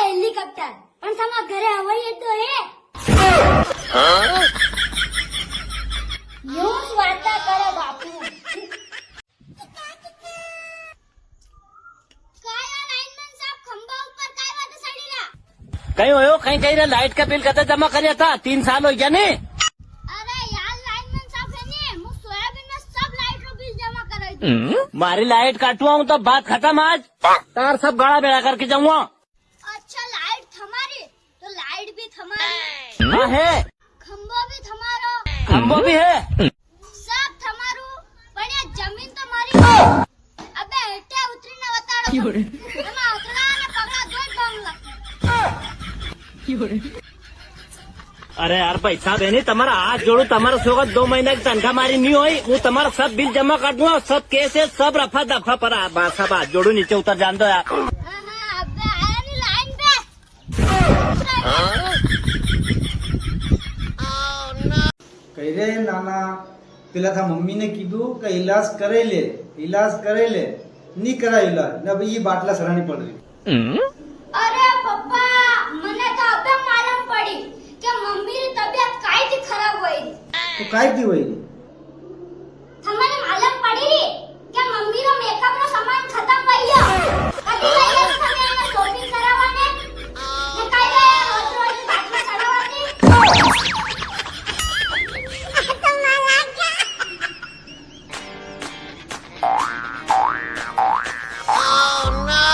Helicopter પણ તમારા ઘરે હવાઈ તો હે ન્યૂઝ વાર્તા કરે બાપુ कहीं हो कहीं कहीं लाइट का बिल कते जमा कर था 3 साल हो गया नहीं अरे यार लाइनमैन साहब है ने मु सोयाबीन में सब लाइट रो बिल जमा कराई थी मारी लाइट काटवाऊं तो बात खत्म आज तार सब गाड़ा बेड़ा करके जाऊंगा अच्छा लाइट हमारी तो लाइट भी हमारी हाँ है खंबो भी हमारो खंबो भी है सब हमारू पण ये जमीन तो मारी अबे हेटे उतरी ना बताड़ो एमा उतरा ने पगड़ा दो बंगला अरे यार पैसा देनी तमारा हाथ जोड़ू तमारा सोगा 2 महीना की तनखा मारी नहीं हुई वो तमारा सब बिल जमा कर दूंगा सब केस है सब रफा दफा पर सब हाथ जोड़ू नीचे उतर जान दो यार अबे आया नहीं लाइन पे कही रे नाना पेला था मम्मी ने कीधु का इलाज करे ले नहीं करा इलाज न भाई ये बाटला सरानी पड़ रही अरे पप्पा મને તો અબે માલूम પડી કે મમ્મીની તબિયત કાઈથી ખરાબ હોય तो काय दी वही તમને માલूम પડી કે મમ્મીનો મેકઅપનો સામાન ખતમ થઈ ગયો કદી લઈ ગયો તમે એને શોપિંગ કરાવવાને ને કાઈ ગયા રોજ રોજ બાટલા ચડાવવાની Oh no!